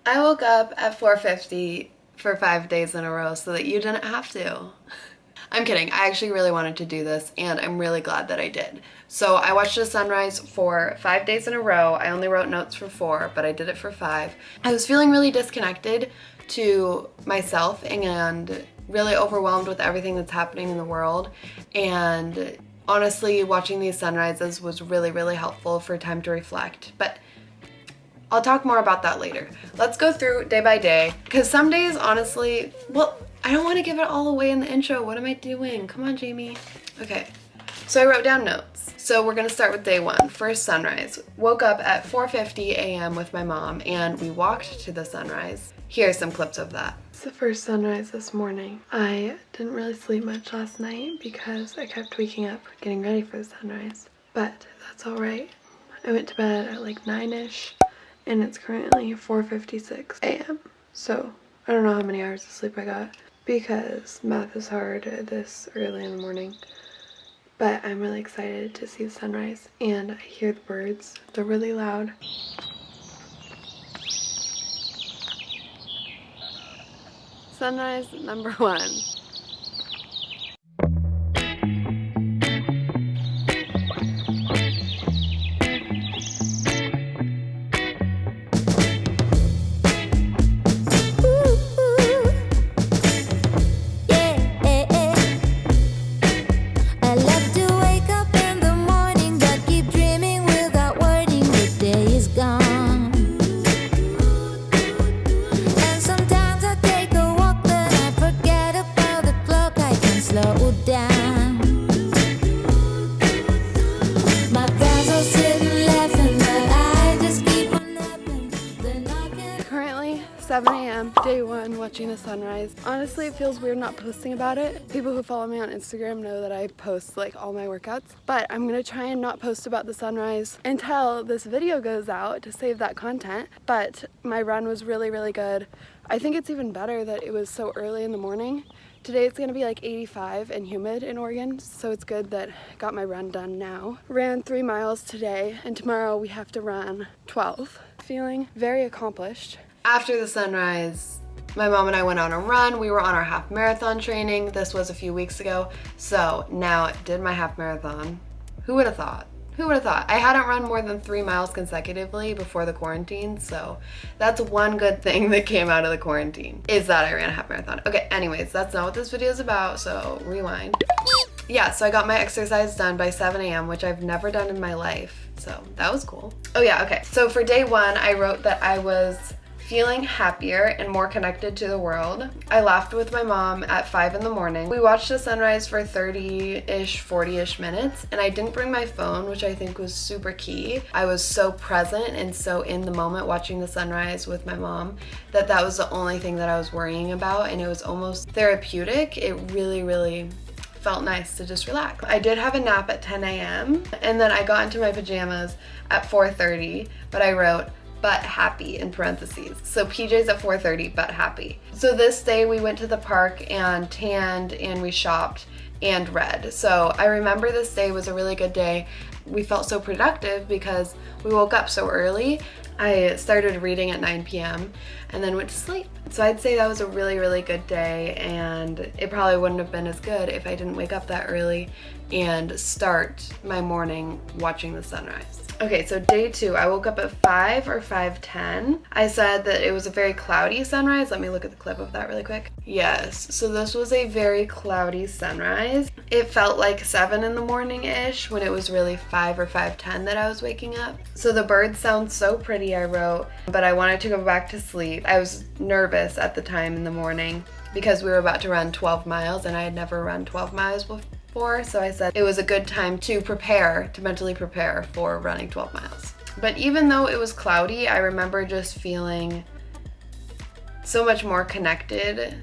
I woke up at 4:50 for 5 days in a row so that you didn't have to. I'm kidding. I actually really wanted to do this and I'm really glad that I did. So I watched the sunrise for 5 days in a row. I only wrote notes for 4, but I did it for 5. I was feeling really disconnected to myself and really overwhelmed with everything that's happening in the world. And honestly, watching these sunrises was really, really helpful for time to reflect. But I'll talk more about that later. Let's go through day by day, because some days, honestly, well, I don't want to give it all away in the intro. What am I doing? Come on, Jamie. Okay, so I wrote down notes. So we're gonna start with day 1, first sunrise. Woke up at 4:50 a.m. with my mom and we walked to the sunrise. Here are some clips of that. It's the first sunrise this morning. I didn't really sleep much last night because I kept waking up getting ready for the sunrise, but that's all right. I went to bed at like 9-ish. And it's currently 4:56 a.m. So I don't know how many hours of sleep I got because math is hard this early in the morning. But I'm really excited to see the sunrise and I hear the birds. They're really loud. Sunrise number 1. Currently 7 a.m. day 1, watching the sunrise. Honestly, it feels weird not posting about it. People who follow me on Instagram know that I post like all my workouts, but I'm gonna try and not post about the sunrise until this video goes out to save that content. But my run was really, really good. I think it's even better that it was so early in the morning. Today it's gonna be like 85 and humid in Oregon, so it's good that I got my run done now. Ran 3 miles today, and tomorrow we have to run 12. Feeling very accomplished. After the sunrise, my mom and I went on a run. We were on our half marathon training. This was a few weeks ago, so now I did my half marathon. Who would have thought? Who would have thought? I hadn't run more than 3 miles consecutively before the quarantine, so that's one good thing that came out of the quarantine, is that I ran a half marathon. Okay, anyways, that's not what this video is about, so rewind. Yeah, so I got my exercise done by 7 a.m., which I've never done in my life, so that was cool. Oh yeah, okay, so for day 1, I wrote that I was feeling happier and more connected to the world. I laughed with my mom at 5 in the morning. We watched the sunrise for 30-ish, 40-ish minutes, and I didn't bring my phone, which I think was super key. I was so present and so in the moment watching the sunrise with my mom that that was the only thing that I was worrying about, and it was almost therapeutic. It really, really felt nice to just relax. I did have a nap at 10 a.m. and then I got into my pajamas at 4:30, but I wrote, but happy in parentheses. So PJs at 4:30, but happy. So this day we went to the park and tanned and we shopped and read. So I remember this day was a really good day. We felt so productive because we woke up so early. I started reading at 9 p.m. and then went to sleep. So I'd say that was a really, really good day, and it probably wouldn't have been as good if I didn't wake up that early and start my morning watching the sunrise. Okay, so day 2, I woke up at 5 or 5:10. I said that it was a very cloudy sunrise. Let me look at the clip of that really quick. Yes, so this was a very cloudy sunrise. It felt like 7 in the morning-ish when it was really 5 or 5:10 that I was waking up. So the birds sound so pretty, I wrote, but I wanted to go back to sleep. I was nervous at the time in the morning because we were about to run 12 miles and I had never run 12 miles before, so I said it was a good time to prepare, to mentally prepare for running 12 miles. But even though it was cloudy, I remember just feeling so much more connected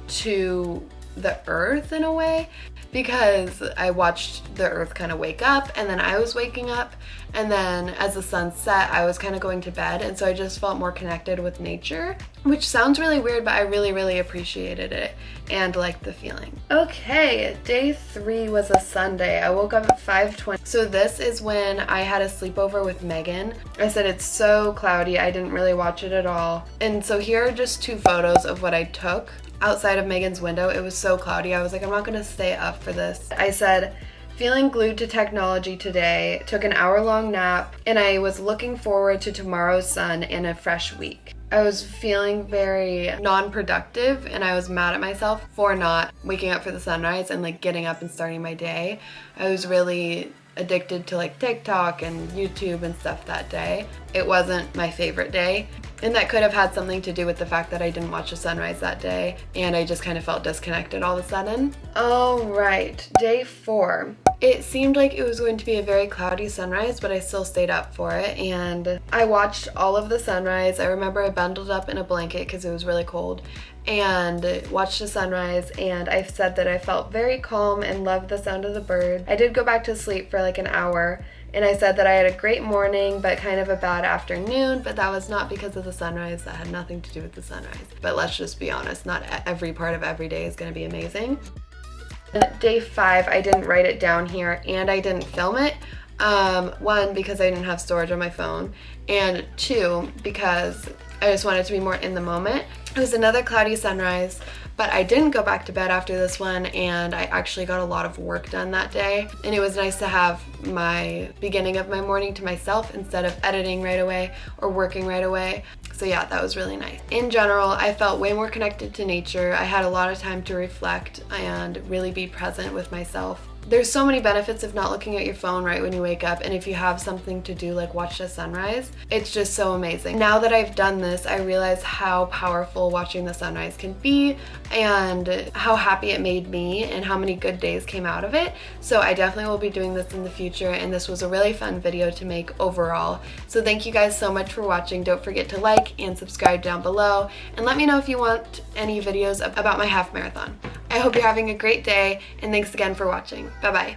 to the earth in a way, because I watched the earth kind of wake up and then I was waking up, and then as the sun set, I was kind of going to bed, and so I just felt more connected with nature, which sounds really weird, but I really appreciated it and liked the feeling. Okay, day 3 was a Sunday. I woke up at 5:20. So this is when I had a sleepover with Megan. I said it's so cloudy, I didn't really watch it at all. And so here are just 2 photos of what I took outside of Megan's window. It was so cloudy. I was like, I'm not gonna stay up for this. I said, feeling glued to technology today, took an hour-long nap, and I was looking forward to tomorrow's sun and a fresh week. I was feeling very non-productive, and I was mad at myself for not waking up for the sunrise and like getting up and starting my day. I was really addicted to like TikTok and YouTube and stuff that day. It wasn't my favorite day, and that could have had something to do with the fact that I didn't watch the sunrise that day, and I just kind of felt disconnected all of a sudden. All right, day 4. It seemed like it was going to be a very cloudy sunrise, but I still stayed up for it, and I watched all of the sunrise. I remember I bundled up in a blanket because it was really cold and watched the sunrise, and I said that I felt very calm and loved the sound of the bird. I did go back to sleep for like an hour, and I said that I had a great morning but kind of a bad afternoon, but that was not because of the sunrise. That had nothing to do with the sunrise. But let's just be honest, not every part of every day is going to be amazing. Day 5, I didn't write it down here and I didn't film it. 1, because I didn't have storage on my phone, and 2, because I just wanted to be more in the moment. It was another cloudy sunrise, but I didn't go back to bed after this one, and I actually got a lot of work done that day, and it was nice to have my beginning of my morning to myself instead of editing right away or working right away. So yeah, that was really nice. In general, I felt way more connected to nature. I had a lot of time to reflect and really be present with myself. There's so many benefits of not looking at your phone right when you wake up, and if you have something to do like watch the sunrise, it's just so amazing. Now that I've done this, I realize how powerful watching the sunrise can be and how happy it made me and how many good days came out of it. So I definitely will be doing this in the future, and this was a really fun video to make overall. So thank you guys so much for watching. Don't forget to like and subscribe down below, and let me know if you want any videos about my half marathon. I hope you're having a great day, and thanks again for watching. Bye-bye.